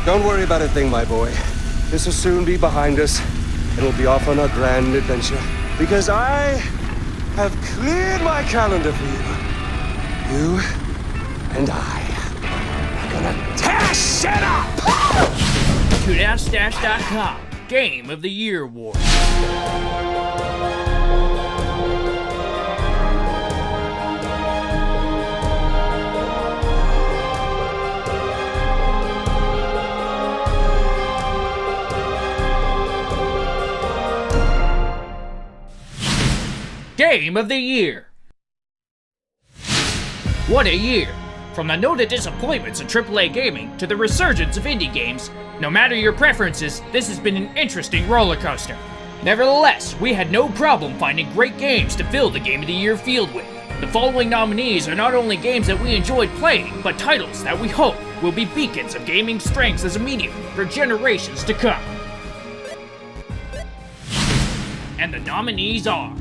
Don't worry about a thing, my boy. This will soon be behind us, and we'll be off on our grand adventure. Because I have cleared my calendar for you. You and I are gonna tear shit up! CoolDownStash.com Game of the Year Award. Game of the Year. What a year! From the noted disappointments of AAA gaming to the resurgence of indie games, no matter your preferences, this has been an interesting roller coaster. Nevertheless, we had no problem finding great games to fill the Game of the Year field with. The following nominees are not only games that we enjoyed playing, but titles that we hope will be beacons of gaming strengths as a medium for generations to come. And the nominees are...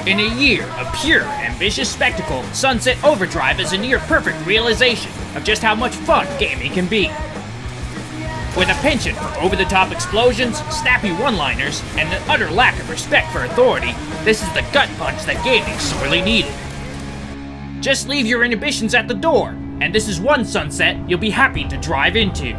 In a year of pure, ambitious spectacle, Sunset Overdrive is a near-perfect realization of just how much fun gaming can be. With a penchant for over-the-top explosions, snappy one-liners, and an utter lack of respect for authority, this is the gut punch that gaming sorely needed. Just leave your inhibitions at the door, and this is one Sunset you'll be happy to drive into.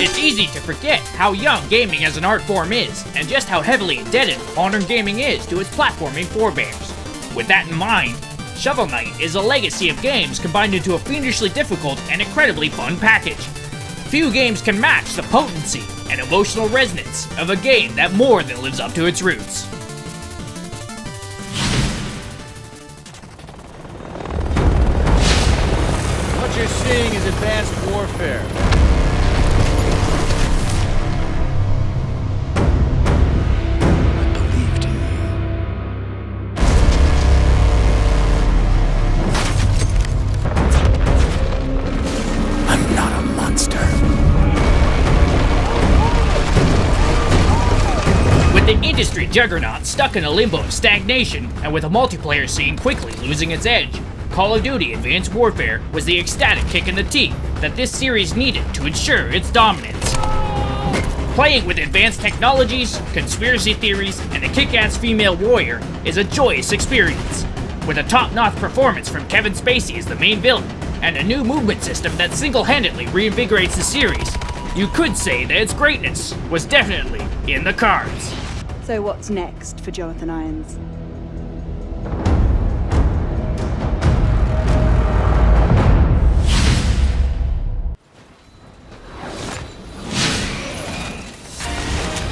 It's easy to forget how young gaming as an art form is, and just how heavily indebted modern gaming is to its platforming forebears. With that in mind, Shovel Knight is a legacy of games combined into a fiendishly difficult and incredibly fun package. Few games can match the potency and emotional resonance of a game that more than lives up to its roots. What you're seeing is advanced warfare. The industry juggernaut stuck in a limbo of stagnation, and with a multiplayer scene quickly losing its edge, Call of Duty Advanced Warfare was the ecstatic kick in the teeth that this series needed to ensure its dominance. Playing with advanced technologies, conspiracy theories, and a kick-ass female warrior is a joyous experience. With a top-notch performance from Kevin Spacey as the main villain, and a new movement system that single-handedly reinvigorates the series, you could say that its greatness was definitely in the cards. So what's next for Jonathan Irons?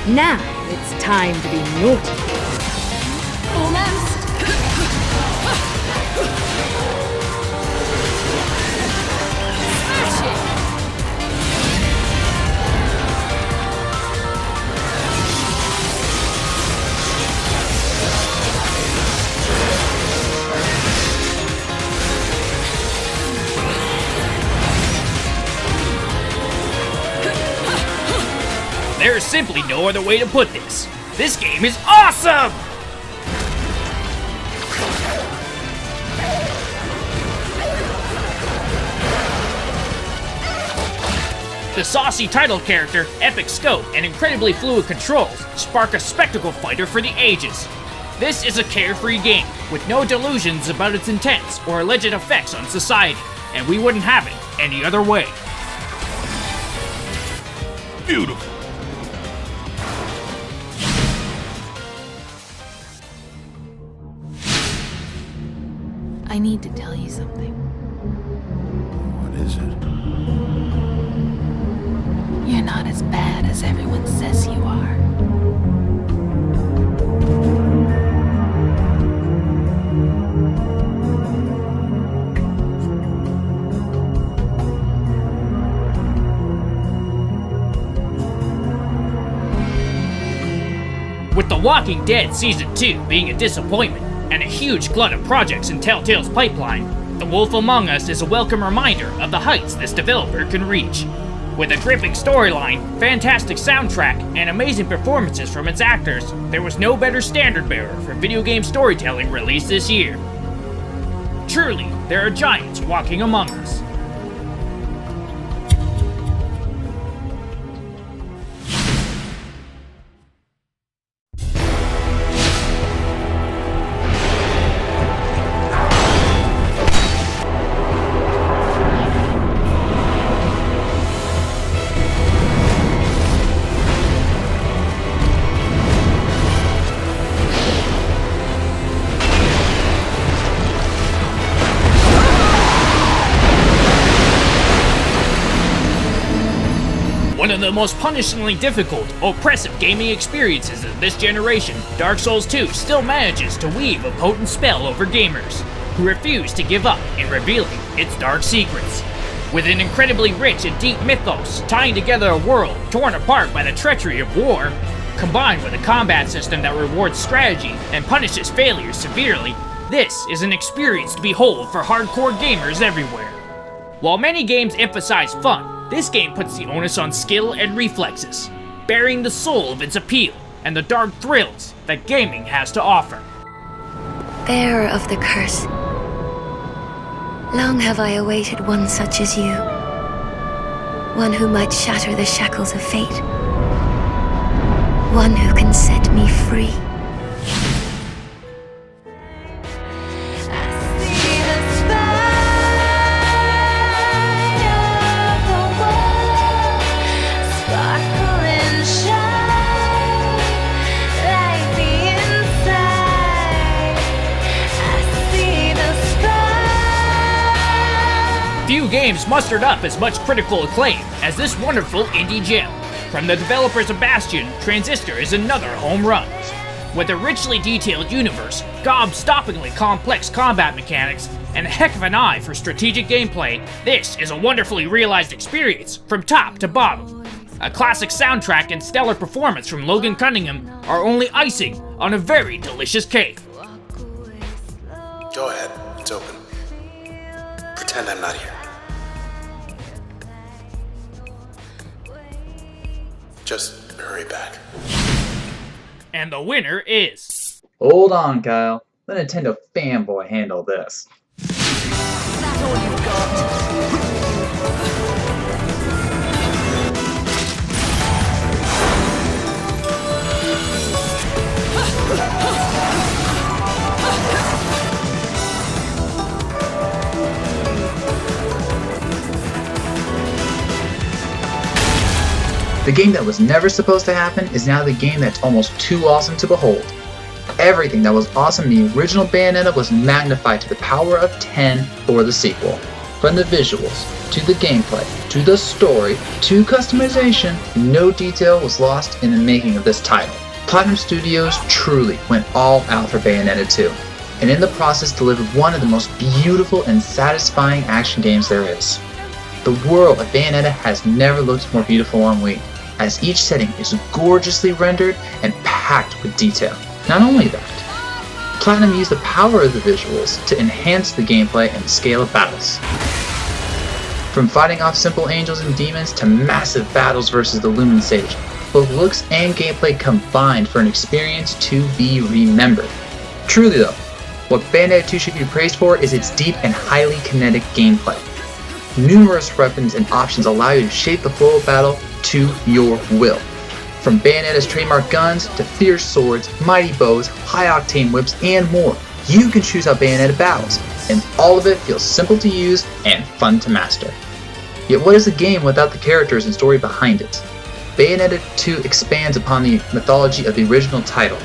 Now it's time to be naughty. Almost! Smash it! There is simply no other way to put this. This game is awesome! The saucy title character, epic scope, and incredibly fluid controls spark a spectacle fighter for the ages. This is a carefree game, with no delusions about its intents or alleged effects on society, and we wouldn't have it any other way. Beautiful. I need to tell you something. What is it? You're not as bad as everyone says you are. With The Walking Dead Season 2 being a disappointment and a huge glut of projects in Telltale's pipeline, The Wolf Among Us is a welcome reminder of the heights this developer can reach. With a gripping storyline, fantastic soundtrack, and amazing performances from its actors, there was no better standard bearer for video game storytelling released this year. Truly, there are giants walking among us. One of the most punishingly difficult, oppressive gaming experiences of this generation, Dark Souls 2 still manages to weave a potent spell over gamers, who refuse to give up in revealing its dark secrets. With an incredibly rich and deep mythos tying together a world torn apart by the treachery of war, combined with a combat system that rewards strategy and punishes failures severely, this is an experience to behold for hardcore gamers everywhere. While many games emphasize fun, this game puts the onus on skill and reflexes, bearing the soul of its appeal and the dark thrills that gaming has to offer. Bearer of the curse, long have I awaited one such as you, one who might shatter the shackles of fate, one who can set me free. Few games mustered up as much critical acclaim as this wonderful indie gem. From the developers of Bastion, Transistor is another home run. With a richly detailed universe, gobstoppingly complex combat mechanics, and a heck of an eye for strategic gameplay, this is a wonderfully realized experience from top to bottom. A classic soundtrack and stellar performance from Logan Cunningham are only icing on a very delicious cake. Go ahead, it's open. Pretend I'm not here. Just hurry back. And the winner is... Hold on, Kyle. Let Nintendo fanboy handle this. That's all you've got. The game that was never supposed to happen is now the game that's almost too awesome to behold. Everything that was awesome in the original Bayonetta was magnified to the power of 10 for the sequel. From the visuals, to the gameplay, to the story, to customization, no detail was lost in the making of this title. Platinum Studios truly went all out for Bayonetta 2, and in the process delivered one of the most beautiful and satisfying action games there is. The world of Bayonetta has never looked more beautiful on Wii, as each setting is gorgeously rendered and packed with detail. Not only that, Platinum used the power of the visuals to enhance the gameplay and the scale of battles. From fighting off simple angels and demons to massive battles versus the Lumen Sage, both looks and gameplay combined for an experience to be remembered. Truly though, what Bayonetta 2 should be praised for is its deep and highly kinetic gameplay. Numerous weapons and options allow you to shape the flow of battle to your will. From Bayonetta's trademark guns to fierce swords, mighty bows, high-octane whips, and more, you can choose how Bayonetta battles, and all of it feels simple to use and fun to master. Yet what is a game without the characters and story behind it? Bayonetta 2 expands upon the mythology of the original title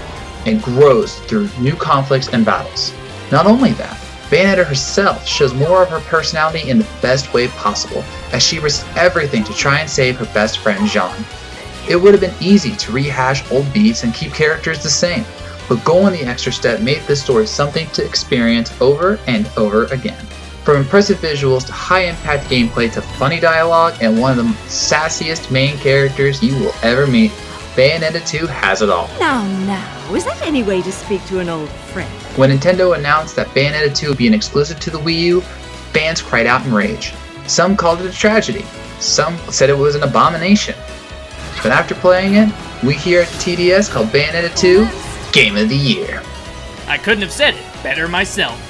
and grows through new conflicts and battles. Not only that, Bayonetta herself shows more of her personality in the best way possible, as she risks everything to try and save her best friend Jean. It would have been easy to rehash old beats and keep characters the same, but going the extra step made this story something to experience over and over again. From impressive visuals to high-impact gameplay to funny dialogue and one of the sassiest main characters you will ever meet, Bayonetta 2 has it all. Now, is that any way to speak to an old friend? When Nintendo announced that Bayonetta 2 would be an exclusive to the Wii U, fans cried out in rage. Some called it a tragedy, some said it was an abomination. But after playing it, we here at TDS called Bayonetta 2 Game of the Year. I couldn't have said it better myself.